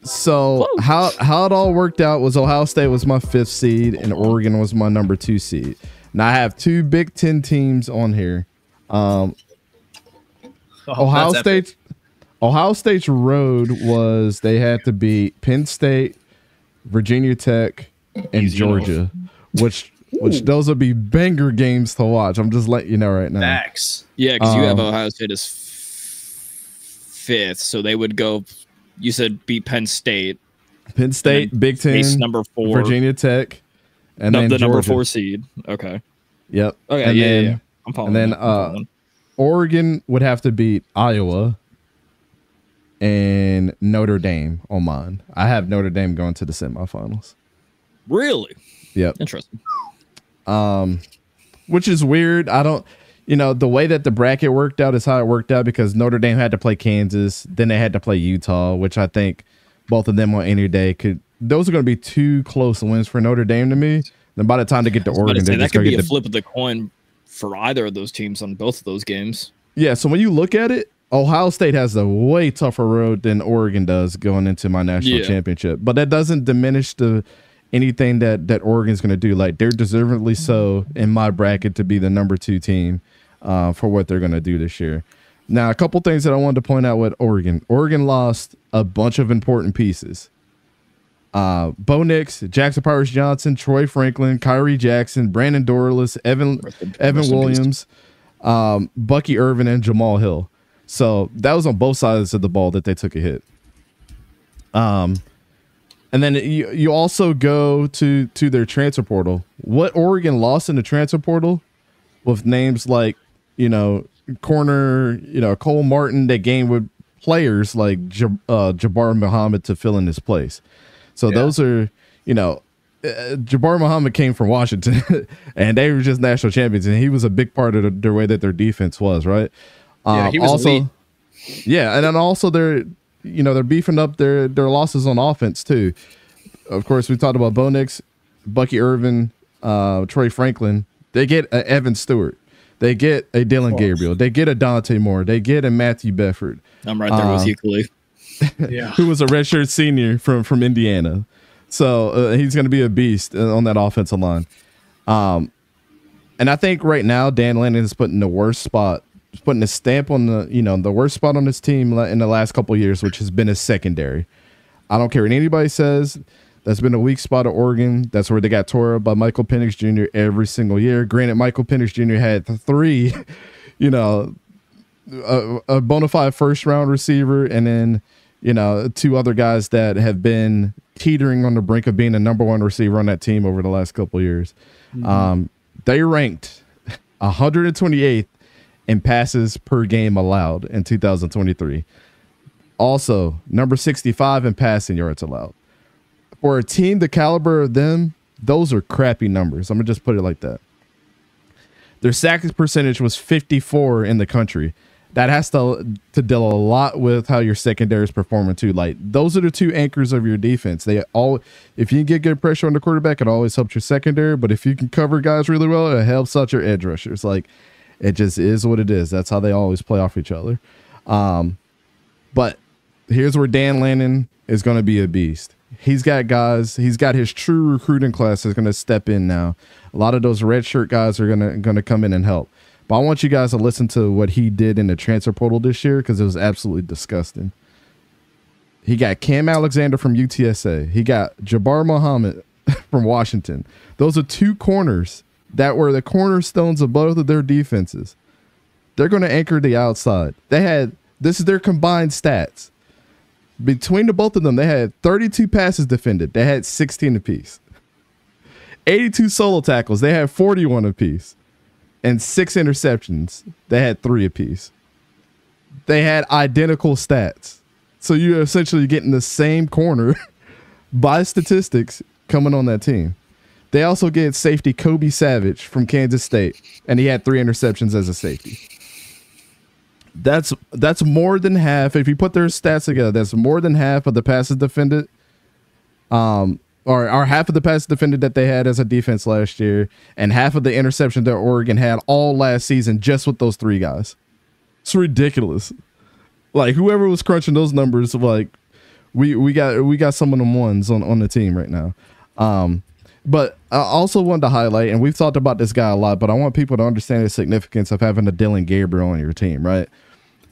So how it all worked out was Ohio State was my 5th seed and Oregon was my number 2 seed. Now I have 2 Big Ten teams on here. Ohio State's road was they had to beat Penn State, Virginia Tech, and Georgia, which those would be banger games to watch. I'm just letting you know right now. Facts. Yeah, because you have Ohio State as 5th, so they would go. You said beat Penn State, Big Ten, number 4, Virginia Tech, and then the Georgia. number 4 seed. Okay. Yep. Okay. And yeah, then, yeah. I'm following. And then Oregon would have to beat Iowa and Notre Dame on mine. I have Notre Dame going to the semifinals. Really? Yep. Interesting. Which is weird. I don't, the way that the bracket worked out is how it worked out because Notre Dame had to play Kansas, then they had to play Utah, which I think both of them on any day those are going to be 2 close wins for Notre Dame to me. Then by the time they get to Oregon, that could be a flip of the coin for either of those teams on both of those games. Yeah, so when you look at it, Ohio State has a way tougher road than Oregon does going into my national championship. But that doesn't diminish anything that Oregon's going to do. Like, they're deservedly so in my bracket to be the number 2 team for what they're going to do this year. Now, a couple things that I wanted to point out with Oregon. Oregon lost a bunch of important pieces. Bo Nix, Jackson Powers Johnson, Troy Franklin, Kyrie Jackson, Brandon Dorlus, Evan Williams, Bucky Irvin, and Jamal Hill. So that was on both sides of the ball that they took a hit. And then you also go to their transfer portal. What Oregon lost in the transfer portal with names like, corner, Cole Martin, that gained with players like Jabbar Muhammad to fill in his place. So those are, Jabbar Muhammad came from Washington and they were just national champions. And he was a big part of the way that their defense was, right? He was also, elite. Yeah. And then also they're beefing up their losses on offense too. Of course, we talked about Bo Nix, Bucky Irvin, Troy Franklin. They get a Evan Stewart. They get a Dylan Gabriel. They get a Dante Moore. They get a Matthew Bedford. I'm right there with you, Khalif. Who was a redshirt senior from Indiana. So he's going to be a beast on that offensive line. And I think right now Dan Lanning is putting the worst spot, putting a stamp on the worst spot on his team in the last couple of years, which has been his secondary. I don't care what anybody says. That's been a weak spot of Oregon. That's where they got tore up by Michael Penix Jr. every single year. Granted, Michael Penix Jr. had 3, a bona fide first-round receiver and then, 2 other guys that have been teetering on the brink of being the number 1 receiver on that team over the last couple of years. Mm-hmm. They ranked 128th in passes per game allowed in 2023. Also, number 65 in passing yards allowed. For a team the caliber of them, those are crappy numbers. I'm going to just put it like that. Their sack percentage was 54 in the country. That has to deal a lot with how your secondary is performing too. Like, those are the 2 anchors of your defense. If you can get good pressure on the quarterback, it always helps your secondary. But if you can cover guys really well, it helps out your edge rushers. Like, it just is what it is. That's how they always play off each other. But here's where Dan Lanning is going to be a beast. He's got guys. He's got his true recruiting class that's going to step in now. A lot of those red shirt guys are going to come in and help. But I want you guys to listen to what he did in the transfer portal this year because it was absolutely disgusting. He got Cam Alexander from UTSA. He got Jabbar Muhammad from Washington. Those are 2 corners that were the cornerstones of both of their defenses. They're going to anchor the outside. This is their combined stats. Between the both of them, they had 32 passes defended. They had 16 apiece. 82 solo tackles. They had 41 apiece. And 6 interceptions. They had 3 apiece. They had identical stats. So you're essentially getting the same corner by statistics coming on that team. They also get safety Kobe Savage from Kansas State. And he had 3 interceptions as a safety. That's more than half. If you put their stats together, that's more than half of the passes defended. Or half of the passes defended that they had as a defense last year, and half of the interception that Oregon had all last season just with those 3 guys. It's ridiculous. Like, whoever was crunching those numbers, like, We got some of them ones on the team right now. But I also wanted to highlight, and we've talked about this guy a lot, but I want people to understand the significance of having a Dillon Gabriel on your team, right?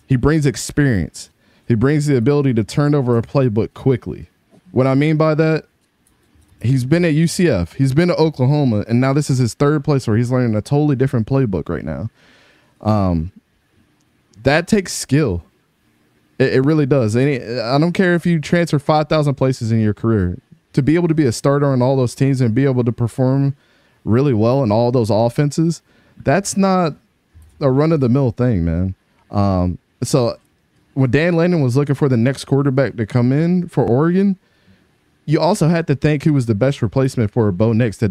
He brings experience. He brings the ability to turn over a playbook quickly. What I mean by that, he's been at UCF, he's been to Oklahoma, and now this is his third place where he's learning a totally different playbook right now. That takes skill. It really does. I don't care if you transfer 5,000 places in your career. To be able to be a starter on all those teams and be able to perform really well in all those offenses, that's not a run-of-the-mill thing, man. So when Dan Lanning was looking for the next quarterback to come in for Oregon, you also had to think who was the best replacement for Bo Nix that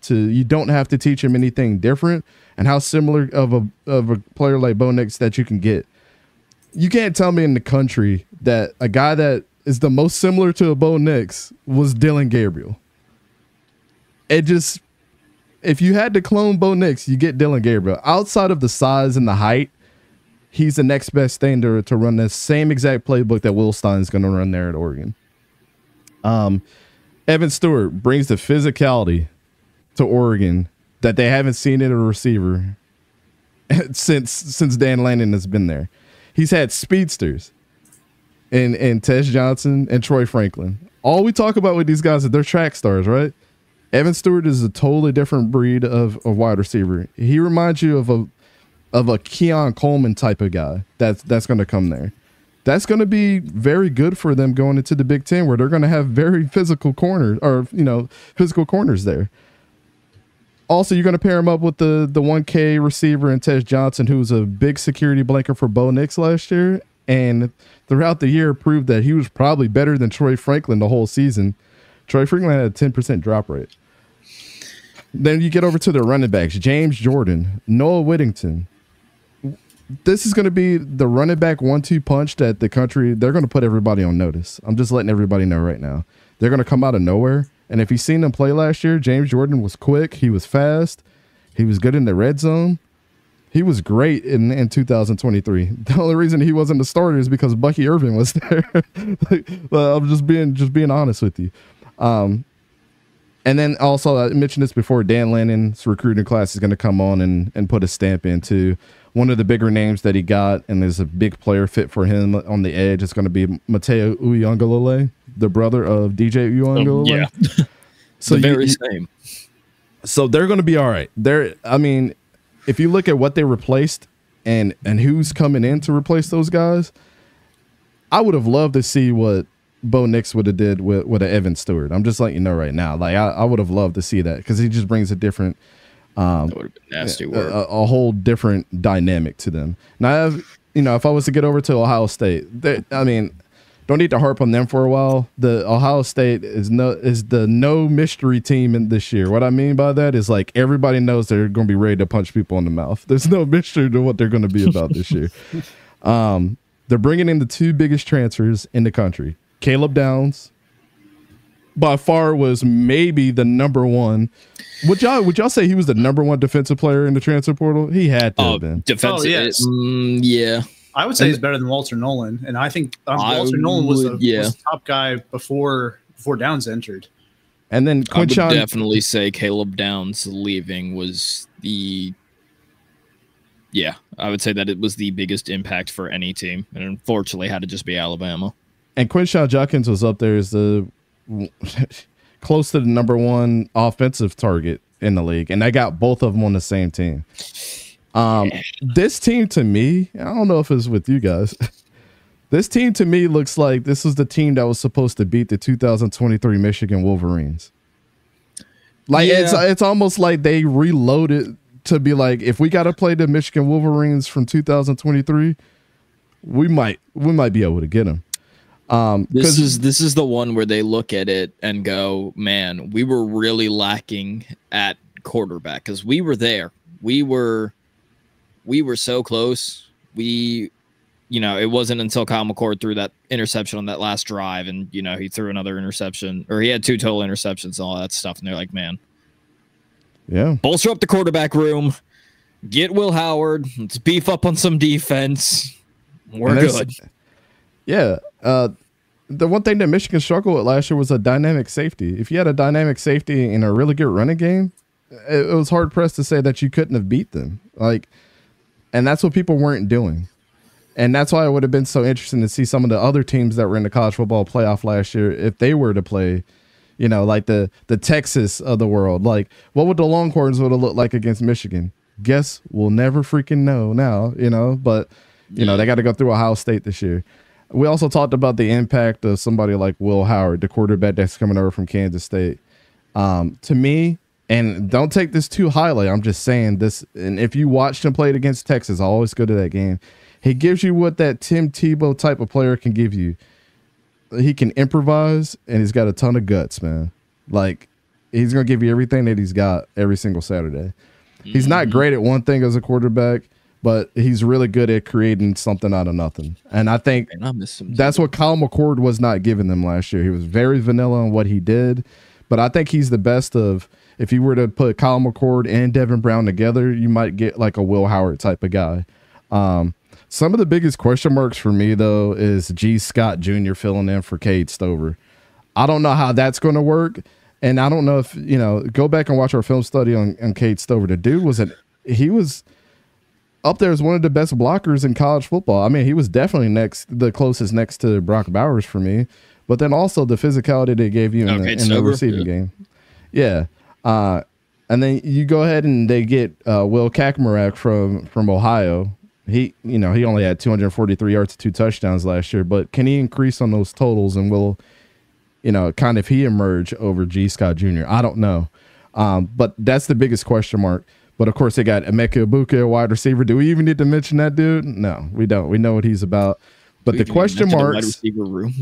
you don't have to teach him anything different, and how similar of a player like Bo Nix that you can get. You can't tell me in the country that a guy that is the most similar to a Bo Nix was Dillon Gabriel. If you had to clone Bo Nix, you get Dillon Gabriel. Outside of the size and the height, he's the next best thing to run the same exact playbook that Will Stein's going to run there at Oregon. Evan Stewart brings the physicality to Oregon that they haven't seen in a receiver since Dan Lanning has been there. He's had speedsters in Tess Johnson and Troy Franklin. All we talk about with these guys is they're track stars, right? Evan Stewart is a totally different breed of wide receiver. He reminds you of a Keon Coleman type of guy that's going to come there. That's going to be very good for them going into the Big Ten, where they're going to have very physical corners, or physical corners there. Also, you're going to pair him up with the 1K receiver in Tess Johnson, who was a big security blanket for Bo Nix last year, and throughout the year proved that he was probably better than Troy Franklin the whole season. Troy Franklin had a 10% drop rate. Then you get over to the running backs, James Jordan, Noah Whittington. This is going to be the running back 1-2 punch that the country, they're going to put everybody on notice. I'm just letting everybody know right now. They're going to come out of nowhere. And if you've seen them play last year, James Jordan was quick. He was fast. He was good in the red zone. He was great in 2023. The only reason he wasn't the starter is because Bucky Irvin was there. I'm just being honest with you. And then also, I mentioned this before, Dan Lanning's recruiting class is going to come on and put a stamp into one of the bigger names that he got, and there's a big player fit for him on the edge. It's going to be Mateo Uiagalelei, the brother of DJ Uiagalelei. Yeah. So the very same. So they're going to be all right. If you look at what they replaced and who's coming in to replace those guys, I would have loved to see what Bo Nix would have did with an Evan Stewart. I'm just letting you know right now. Like I would have loved to see that, because he just brings a different, that would have been nasty work. A whole different dynamic to them. Now, if I was to get over to Ohio State, don't need to harp on them for a while. The Ohio State is the no mystery team in this year. What I mean by that is, like, everybody knows they're going to be ready to punch people in the mouth. There's no mystery to what they're going to be about this year. They're bringing in the two biggest transfers in the country. Caleb Downs, by far, was maybe the number one. Would y'all say he was the number one defensive player in the transfer portal? He had to have been. Defensive, yes. Yeah. I would say he's better than Walter Nolan, and I think Walter Nolan was the top guy before Downs entered. And then Quinshon, I would definitely say Caleb Downs leaving was I would say that it was the biggest impact for any team, and unfortunately had to just be Alabama. And Quinshon Judkins was up there as the close to the number one offensive target in the league, and I got both of them on the same team. This team, to me, I don't know if it's with you guys. This team, to me, looks like this was the team that was supposed to beat the 2023 Michigan Wolverines. Like, it's almost like they reloaded to be like, if we got to play the Michigan Wolverines from 2023, we might be able to get them. This is the one where they look at it and go, man, we were really lacking at quarterback, because we were there. We were so close. It wasn't until Kyle McCord threw that interception on that last drive, and he threw another interception, or he had 2 total interceptions and all that stuff, and they're like, man, yeah, bolster up the quarterback room, get Will Howard, let's beef up on some defense. We're good. Yeah. the one thing that Michigan struggled with last year was a dynamic safety. If you had a dynamic safety in a really good running game, it was hard pressed to say that you couldn't have beat them. Like, and that's what people weren't doing. And that's why it would have been so interesting to see some of the other teams that were in the college football playoff last year, if they were to play, you know, like the Texas of the world. Like, what would the Longhorns would have looked like against Michigan? Guess we'll never freaking know now, you know, but, you know, they got to go through Ohio State this year. We also talked about the impact of somebody like Will Howard, the quarterback that's coming over from Kansas State. To me, and don't take this too highly, I'm just saying this, and if you watched him play it against Texas, I always go to that game. He gives you what that Tim Tebow type of player can give you. He can improvise, and he's got a ton of guts, man. Like, he's going to give you everything that he's got every single Saturday. He's not great at one thing as a quarterback, but he's really good at creating something out of nothing. And I think that's what Kyle McCord was not giving them last year. He was very vanilla on what he did, but I think he's the best of, if you were to put Kyle McCord and Devin Brown together, you might get like a Will Howard type of guy. Some of the biggest question marks for me, though, is G. Scott Jr. filling in for Cade Stover. I don't know how that's going to work. And I don't know if, you know, go back and watch our film study on Cade Stover. The dude he was up there as one of the best blockers in college football. I mean, he was definitely the closest next to Brock Bowers for me. But then also the physicality they gave you in the receiving game. Yeah. And then you go ahead and they get Will Kaczmarek from Ohio. He only had 243 yards, 2 touchdowns last year, but can he increase on those totals, and will, you know, kind of he emerge over G. Scott Jr.? I don't know. But that's the biggest question mark. But of course they got Emeka Egbuka, a wide receiver. Do we even need to mention that dude? No, we don't. We know what he's about. But the question marks, wide receiver room.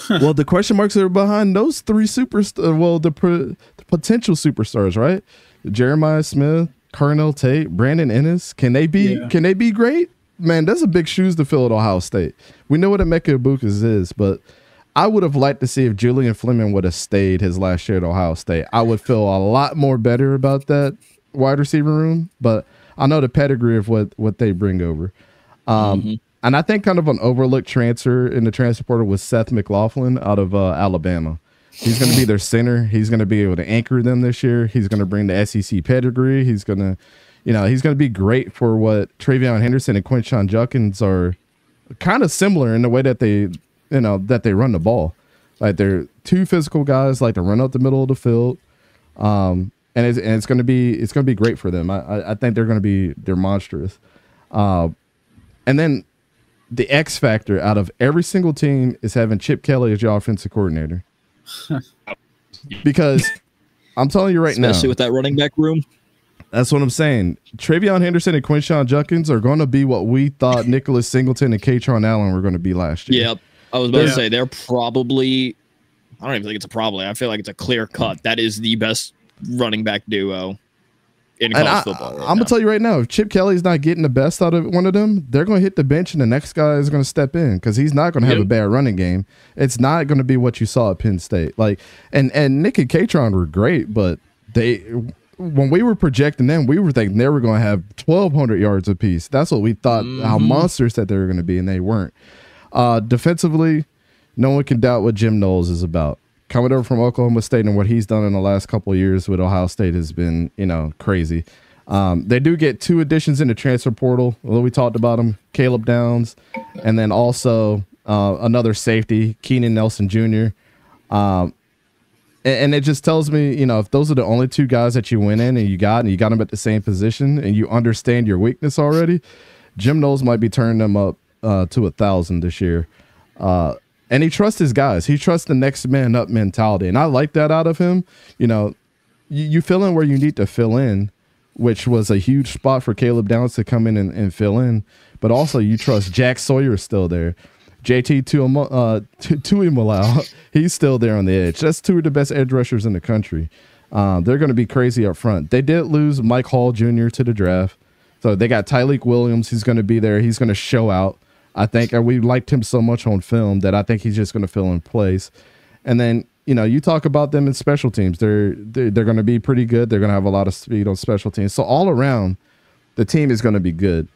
Well, the question marks are behind those three superstars. Well, the potential superstars, right? Jeremiah Smith, Carnell Tate, Brandon Ennis. Can they be great? Man, that's a big shoes to fill at Ohio State. We know what Emeka Egbuka is, but I would have liked to see if Julian Fleming would have stayed his last year at Ohio State. I would feel a lot more better about that wide receiver room, but I know the pedigree of what they bring over. And I think kind of an overlooked transfer in the transfer portal was Seth McLaughlin out of Alabama. He's going to be their center. He's going to be able to anchor them this year. He's going to bring the SEC pedigree. He's going to be great for what Travion Henderson and Quinshon Judkins are, kind of similar in the way that they run the ball. Like, they're two physical guys, like to run up the middle of the field. And it's going to be great for them. I think they're monstrous. And then the X factor out of every single team is having Chip Kelly as your offensive coordinator. Because I'm telling you right now, especially with that running back room, that's what I'm saying. Travion Henderson and Quinshon Judkins are going to be what we thought Nicholas Singleton and Katron Allen were going to be last year. Yep. I was about to say they're probably, I don't even think it's a probably. I feel like it's a clear cut. That is the best running back duo in college football. I'm gonna tell you right now, if Chip Kelly's not getting the best out of one of them, they're gonna hit the bench and the next guy is gonna step in because he's not gonna have a bad running game. It's not gonna be what you saw at Penn State. Like, and Nick and Katron were great, but when we were projecting them, we were thinking they were gonna have 1,200 yards apiece. That's what we thought, how monsters that they were gonna be, and they weren't. Defensively, no one can doubt what Jim Knowles is about. Coming over from Oklahoma State and what he's done in the last couple of years with Ohio State has been, crazy. They do get 2 additions in the transfer portal. Well, we talked about them, Caleb Downs, and then also another safety, Keenan Nelson Jr. And it just tells me, if those are the only 2 guys that you went in and you got them at the same position and you understand your weakness already, Jim Knowles might be turning them up to 1,000 this year. And he trusts his guys. He trusts the next man up mentality. And I like that out of him. You fill in where you need to fill in, which was a huge spot for Caleb Downs to come in and fill in. But also you trust Jack Sawyer is still there. JT Tuimoloau, he's still there on the edge. That's 2 of the best edge rushers in the country. They're going to be crazy up front. They did lose Mike Hall Jr. to the draft. So they got Tyleik Williams. He's going to be there. He's going to show out. I think we liked him so much on film that I think he's just going to fill in place. And then, you talk about them in special teams. They're going to be pretty good. They're going to have a lot of speed on special teams. So all around, the team is going to be good.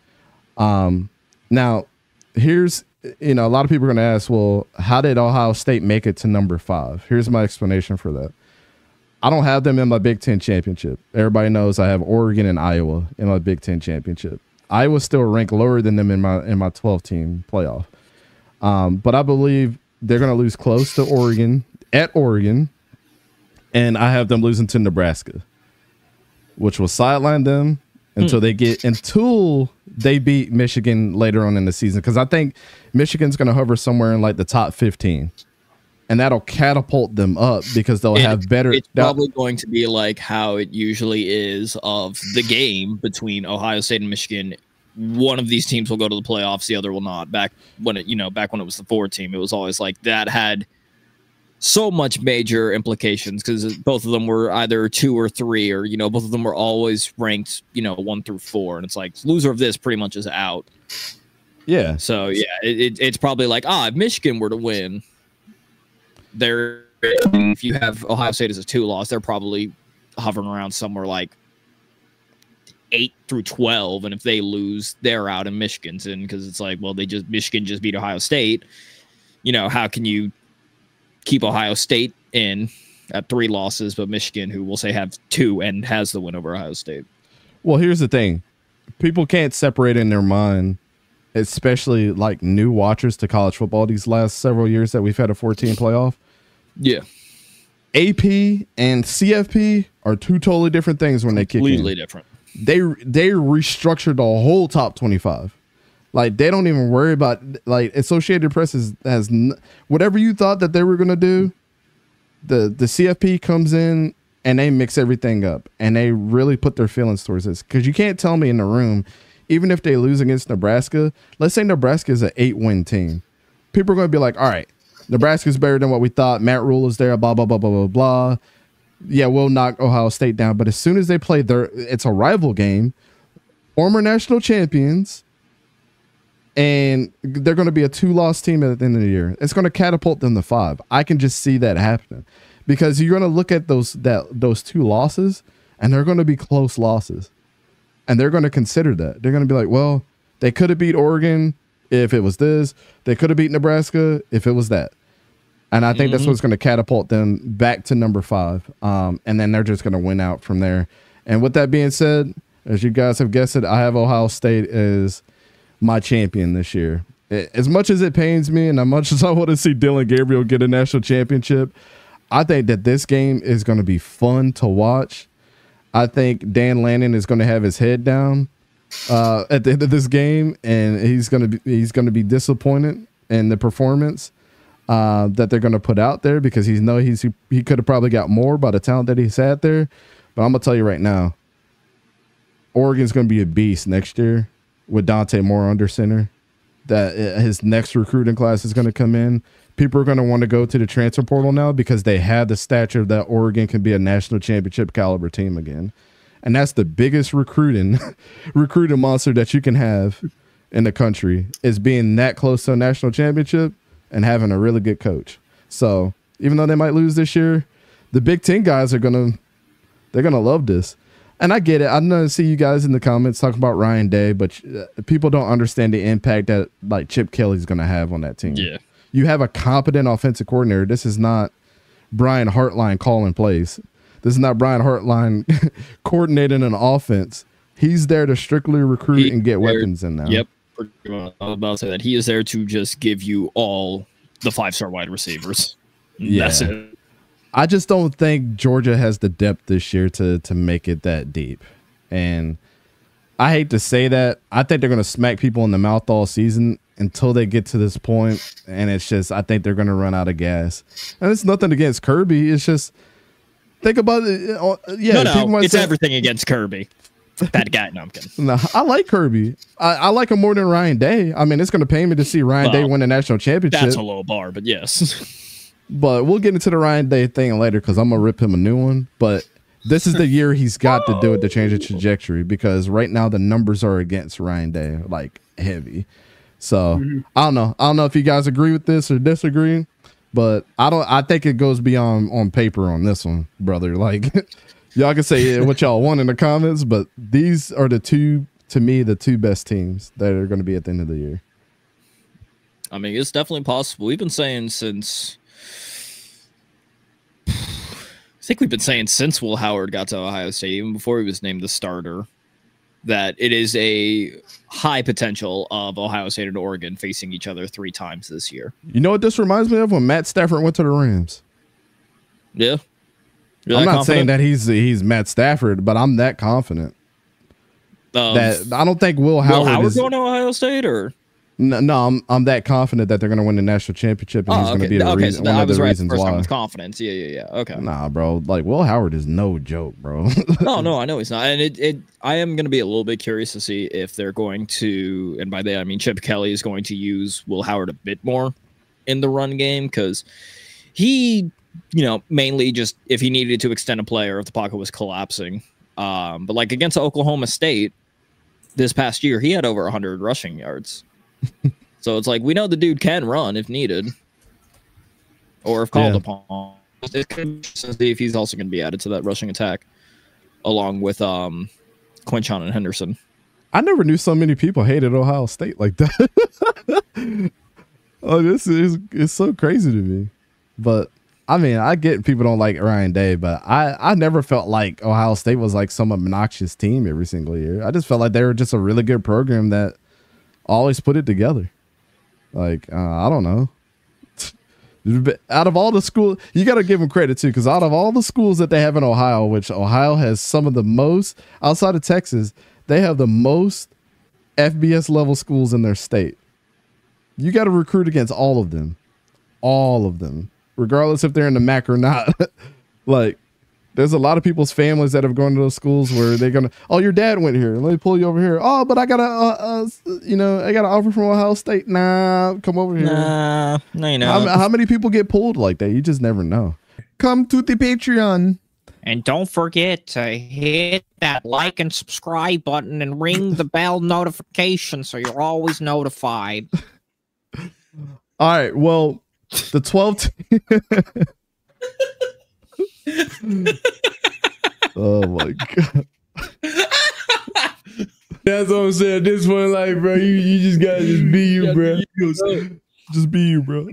Now, here's you know, a lot of people are going to ask, well, how did Ohio State make it to number 5? Here's my explanation for that. I don't have them in my Big Ten championship. Everybody knows I have Oregon and Iowa in my Big Ten championship. Iowa still ranked lower than them in my 12 team playoff. But I believe they're going to lose close to Oregon at Oregon, and I have them losing to Nebraska, which will sideline them until they beat Michigan later on in the season. Because I think Michigan's going to hover somewhere in like the top 15. And that'll catapult them up because they'll have better. It's probably going to be like how it usually is of the game between Ohio State and Michigan. One of these teams will go to the playoffs, the other will not. Back when it was the 4 team, it was always like that had so much major implications because both of them were either 2 or 3, or both of them were always ranked 1 through 4, and it's like loser of this pretty much is out. Yeah. So yeah, it's probably like if Michigan were to win. If you have Ohio State as a 2 loss, they're probably hovering around somewhere like 8 through 12, and if they lose, they're out and Michigan's in because it's like, well, Michigan just beat Ohio State. How can you keep Ohio State in at 3 losses, but Michigan, who we'll say have 2 and has the win over Ohio State? Well, here's the thing: people can't separate in their mind, especially like new watchers to college football these last several years that we've had a 14 playoff. Yeah. AP and CFP are 2 totally different things when they kick in. Completely different. They restructured the whole top 25. Like, they don't even worry about, like, Associated Press has whatever you thought that they were going to do, the CFP comes in and they mix everything up and they really put their feelings towards this. Because you can't tell me in the room, even if they lose against Nebraska, let's say Nebraska is an 8-win team. People are going to be like, all right, Nebraska's better than what we thought. Matt Rule is there, blah, blah, blah, blah, blah, blah. Yeah, we'll knock Ohio State down. But as soon as they play it's a rival game, former national champions, and they're going to be a 2-loss team at the end of the year. It's going to catapult them to 5. I can just see that happening because you're going to look at those 2 losses, and they're going to be close losses. And they're going to consider that. They're going to be like, well, they could have beat Oregon if it was this. They could have beat Nebraska if it was that. And I think that's what's going to catapult them back to number 5. And then they're just going to win out from there. And with that being said, as you guys have guessed it, I have Ohio State as my champion this year. As much as it pains me and as much as I want to see Dillon Gabriel get a national championship, I think that this game is going to be fun to watch. I think Dan Lannon is going to have his head down at the end of this game, and he's going to be disappointed in the performance that they're going to put out there because he could have probably got more by the talent that he's had there. But I'm going to tell you right now, Oregon's going to be a beast next year with Dante Moore under center. That his next recruiting class is going to come in. People are going to want to go to the transfer portal now because they have the stature that Oregon can be a national championship caliber team again. And that's the biggest recruiting monster that you can have in the country, is being that close to a national championship and having a really good coach. So even though they might lose this year, the Big Ten guys they're gonna love this. And I get it. I know I see you guys in the comments talking about Ryan Day, but people don't understand the impact that like Chip Kelly's going to have on that team. Yeah. You have a competent offensive coordinator. This is not Brian Hartline calling plays. This is not Brian Hartline coordinating an offense. He's there to strictly recruit and get weapons in now. Yep. I was about to say that. He is there to just give you all the 5-star wide receivers. Yeah. That's it. I just don't think Georgia has the depth this year to make it that deep. And I hate to say that. I think they're going to smack people in the mouth all season until they get to this point. And it's just, I think they're going to run out of gas. And it's nothing against Kirby. It's just, think about it. Yeah, no, it's everything against Kirby. That guy, no, I'm kidding. No, I like Kirby. I like him more than Ryan Day. I mean, it's going to pay me to see Ryan Day win a national championship. That's a low bar, but yes. But we'll get into the Ryan Day thing later because I'm going to rip him a new one. But this is the year he's got to do it to change the trajectory because right now the numbers are against Ryan Day, like heavy. So I don't know. I don't know if you guys agree with this or disagree, but I think it goes beyond on paper on this one, brother. Like y'all can say what y'all want in the comments, but these are the two, to me, the 2 best teams that are going to be at the end of the year. I mean, it's definitely possible. We've been saying since... I think we've been saying since Will Howard got to Ohio State, even before he was named the starter, that it is a high potential of Ohio State and Oregon facing each other 3 times this year. You know what this reminds me of? When Matt Stafford went to the Rams. Yeah. I'm not saying that he's Matt Stafford, but I'm that confident. That I don't think Will Howard is going to Ohio State, or no, I'm that confident that they're going to win the national championship, and he's going to be the reason. One of the reasons why. With confidence, yeah. Okay. Nah, bro. Like Will Howard is no joke, bro. No, I know he's not, and I am going to be a little bit curious to see if they're going to, and by that I mean Chip Kelly is going to use Will Howard a bit more in the run game, because he, mainly just if he needed to extend a play or if the pocket was collapsing. But like against Oklahoma State this past year, he had over 100 rushing yards. So it's like, we know the dude can run if needed, or if called upon. It could see if he's also going to be added to that rushing attack, along with Quinshon and Henderson. I never knew so many people hated Ohio State like that. Oh, it's so crazy to me. But I mean, I get people don't like Ryan Day, but I never felt like Ohio State was like some obnoxious team every single year. I just felt like they were just a really good program that always put it together. Like, I don't know. Out of all the schools, you got to give them credit too, because out of all the schools that they have in Ohio, which Ohio has some of the most, outside of Texas, they have the most FBS level schools in their state. You got to recruit against all of them. All of them. Regardless if they're in the MAC or not. Like, there's a lot of people's families that have gone to those schools where they're gonna, oh, your dad went here, let me pull you over here. Oh, but I got I got an offer from Ohio State. Nah, come over here. No, you know. How many people get pulled like that? You just never know. Come to the Patreon. And don't forget to hit that like and subscribe button and ring the bell notification so you're always notified. All right, well, the 12th. Oh my god. That's what I'm saying. This one, like, bro, you just gotta just be you, bro. Just be you, bro.